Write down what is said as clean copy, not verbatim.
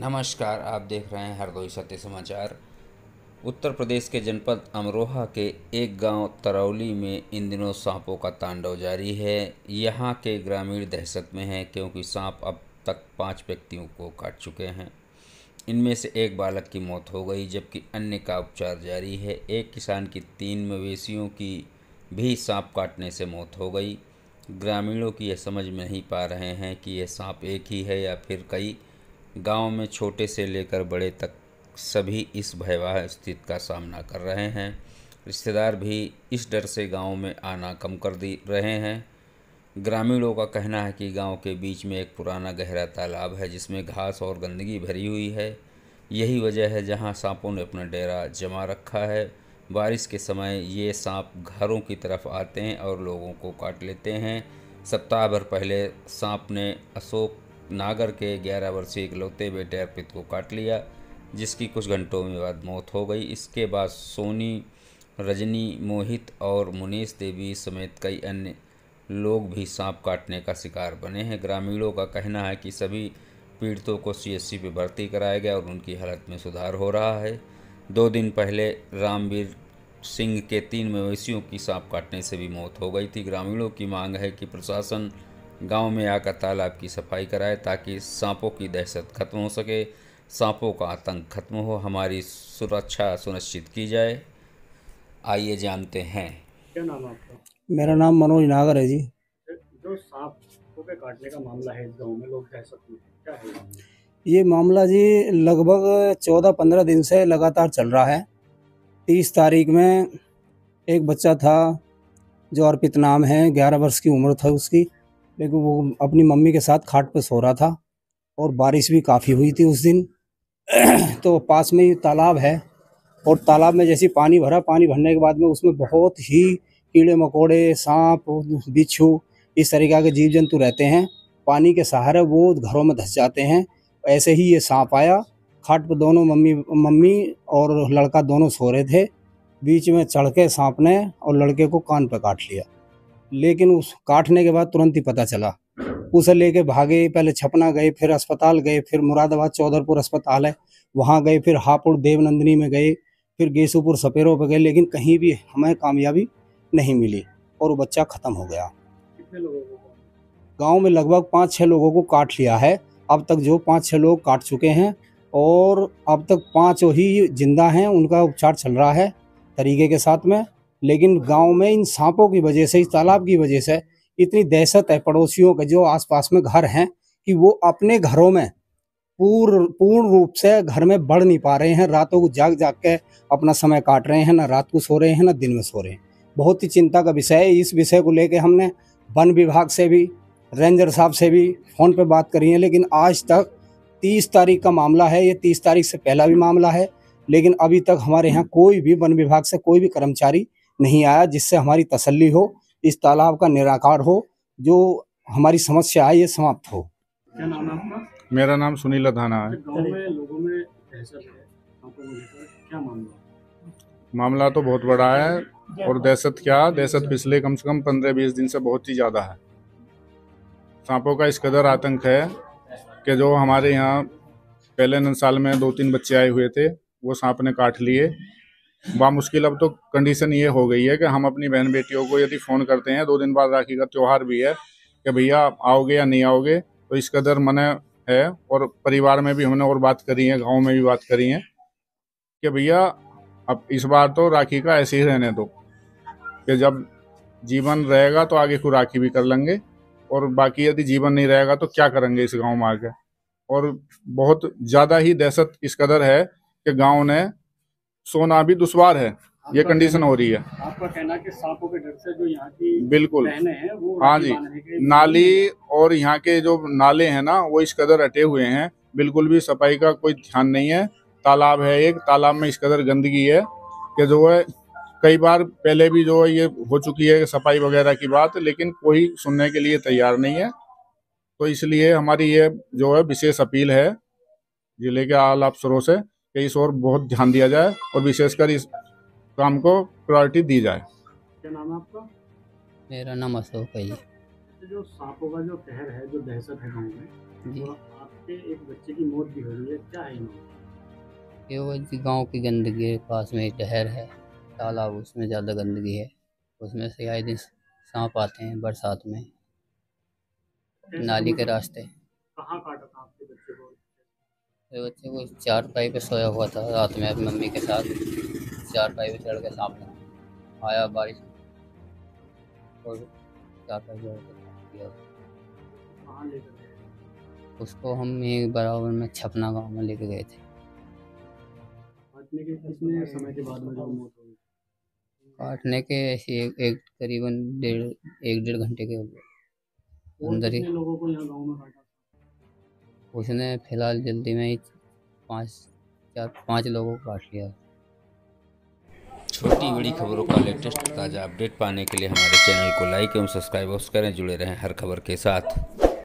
नमस्कार, आप देख रहे हैं हरदोई सत्य समाचार। उत्तर प्रदेश के जनपद अमरोहा के एक गांव तरौली में इन दिनों सांपों का तांडव जारी है। यहां के ग्रामीण दहशत में हैं क्योंकि सांप अब तक 5 व्यक्तियों को काट चुके हैं। इनमें से एक बालक की मौत हो गई जबकि अन्य का उपचार जारी है। एक किसान की 3 मवेशियों की भी सांप काटने से मौत हो गई। ग्रामीणों की यह समझ में नहीं पा रहे हैं कि यह सांप एक ही है या फिर कई। गांव में छोटे से लेकर बड़े तक सभी इस भयावह स्थिति का सामना कर रहे हैं। रिश्तेदार भी इस डर से गांव में आना कम कर दी रहे हैं। ग्रामीणों का कहना है कि गांव के बीच में एक पुराना गहरा तालाब है जिसमें घास और गंदगी भरी हुई है। यही वजह है जहां सांपों ने अपना डेरा जमा रखा है। बारिश के समय ये सांप घरों की तरफ आते हैं और लोगों को काट लेते हैं। सप्ताह भर पहले सांप ने अशोक नागर के 11 वर्षीय इकलौते बेटे अर्पित को काट लिया, जिसकी कुछ घंटों में बाद मौत हो गई। इसके बाद सोनी, रजनी, मोहित और मुनीष देवी समेत कई अन्य लोग भी सांप काटने का शिकार बने हैं। ग्रामीणों का कहना है कि सभी पीड़ितों को सीएचसी में भर्ती कराया गया और उनकी हालत में सुधार हो रहा है। 2 दिन पहले रामवीर सिंह के 3 मवेशियों की सांप काटने से भी मौत हो गई थी। ग्रामीणों की मांग है कि प्रशासन गांव में आकर तालाब की सफाई कराए ताकि सांपों की दहशत खत्म हो सके, सांपों का आतंक खत्म हो, हमारी सुरक्षा सुनिश्चित की जाए। आइए जानते हैं। क्या नाम है आपका? मेरा नाम मनोज नागर है जी। जो सांपों के काटने का मामला है इस गांव में, लोग दहशत में हैं। क्या है ये मामला? ये मामला जी लगभग 14-15 दिन से लगातार चल रहा है। 30 तारीख में एक बच्चा था जो अर्पित नाम है, 11 वर्ष की उम्र था उसकी, लेकिन वो अपनी मम्मी के साथ खाट पे सो रहा था और बारिश भी काफ़ी हुई थी उस दिन। तो पास में ही तालाब है और तालाब में जैसे पानी भरा, पानी भरने के बाद में उसमें बहुत ही कीड़े मकोड़े, सांप, बिच्छू, इस तरीक़ा के जीव जंतु रहते हैं। पानी के सहारे वो घरों में धंस जाते हैं। ऐसे ही ये सांप आया, खाट पर दोनों मम्मी और लड़का दोनों सो रहे थे। बीच में चढ़ के सांप ने और लड़के को कान पे काट लिया। लेकिन उस काटने के बाद तुरंत ही पता चला। उसे लेके भागे, पहले छपना गए, फिर अस्पताल गए, फिर मुरादाबाद चौधरपुर अस्पताल है वहाँ गए, फिर हापुड़ देवनंदिनी में गए, फिर गेसूपुर सपेरों पे गए, लेकिन कहीं भी हमें कामयाबी नहीं मिली और वो बच्चा ख़त्म हो गया। कितने लोगों को? गांव में लगभग 5-6 लोगों को काट लिया है। अब तक जो 5-6 लोग काट चुके हैं और अब तक 5 ही जिंदा हैं, उनका उपचार चल रहा है तरीके के साथ में। लेकिन गांव में इन सांपों की वजह से, इस तालाब की वजह से इतनी दहशत है पड़ोसियों के जो आसपास में घर हैं कि वो अपने घरों में पूर्ण रूप से घर में बढ़ नहीं पा रहे हैं। रातों को जाग जाग के अपना समय काट रहे हैं, ना रात को सो रहे हैं ना दिन में सो रहे हैं। बहुत ही चिंता का विषय है। इस विषय को लेकर हमने वन विभाग से भी, रेंजर साहब से भी फ़ोन पे बात करी है, लेकिन आज तक 30 तारीख का मामला है, ये 30 तारीख से पहला भी मामला है, लेकिन अभी तक हमारे यहाँ कोई भी वन विभाग से कोई भी कर्मचारी नहीं आया जिससे हमारी तसल्ली हो, इस तालाब का निराकार हो, जो हमारी समस्या है ये समाप्त हो। क्या नाम है आपका? मेरा नाम सुनील अधाना है। गांव में लोगों में दहशत है सांपों को लेकर, क्या मामला? मामला तो बहुत बड़ा है और दहशत क्या, दहशत पिछले कम से कम 15-20 दिन से बहुत ही ज़्यादा है। सांपों का इस कदर आतंक है कि जो हमारे यहाँ पहले साल में 2-3 बच्चे आए हुए थे, वो सांप ने काट लिए। बामुश्किल अब तो कंडीशन ये हो गई है कि हम अपनी बहन बेटियों को यदि फ़ोन करते हैं, 2 दिन बाद राखी का त्यौहार भी है, कि भैया आओगे या नहीं आओगे, तो इस कदर मना है। और परिवार में भी हमने और बात करी है, गांव में भी बात करी है कि भैया अब इस बार तो राखी का ऐसे ही रहने दो, कि जब जीवन रहेगा तो आगे को राखी भी कर लेंगे, और बाकी यदि जीवन नहीं रहेगा तो क्या करेंगे इस गांव में आके। और बहुत ज़्यादा ही दहशत इस कदर है कि गांव ने सोना भी दुश्वार है, ये कंडीशन हो रही है। आपका कहना है कि सांपों के डर से जो यहाँ की बिल्कुल, बहनें हैं वो हाँ राखी जी, बांधने के नाली और यहाँ के जो नाले हैं ना, वो इस कदर हटे हुए हैं, बिल्कुल भी सफाई का कोई ध्यान नहीं है। तालाब है एक, तालाब में इस कदर गंदगी है कि जो है कई बार पहले भी जो है ये हो चुकी है सफाई वगैरह की बात, लेकिन कोई सुनने के लिए तैयार नहीं है। तो इसलिए हमारी ये जो है विशेष अपील है जिले के आला अफसरों से कि इस ओर बहुत ध्यान दिया जाए और विशेषकर इस काम को प्रायोरिटी दी जाए। क्या नाम है आपका? मेरा नाम अशोक है जी। जो सांपों का जो कहर है, जो दहशत है गाँव में, जी। वो आप कि एक बच्चे की मौत भी हो रही है, क्या है ये मामला? ये वो जी गाँव की गंदगी है, पास में एक नहर है, तालाब, उसमें ज़्यादा गंदगी है। उसमें से आए दिन सांप आते हैं बरसात में, कैसे नाली के मतलब रास्ते। कहाँ काटा था आपके बच्चे को? मेरे बच्चे को चारपाई पे सोया हुआ था रात में अपनी मम्मी के साथ, चारपाई पे चढ़ के सांप आया बारिश और चारपाई पे चढ़ के काट दिया। कहाँ लेकर गए? उसको हम यहीं बराबर में छपना गाँव में लेके गए थे। काटने के कितने समय के बाद में जो मौत हुई? काटने के ऐसे एक करीबन 1.5 घंटे के और अंदर ही कितने लोगों को यहाँ गाँव में काटा था? उसने फिलहाल जल्दी में ही 5 लोगों को काट लिया। छोटी बड़ी खबरों का लेटेस्ट ताज़ा अपडेट पाने के लिए हमारे चैनल को लाइक एवं सब्सक्राइब करें। जुड़े रहें हर खबर के साथ।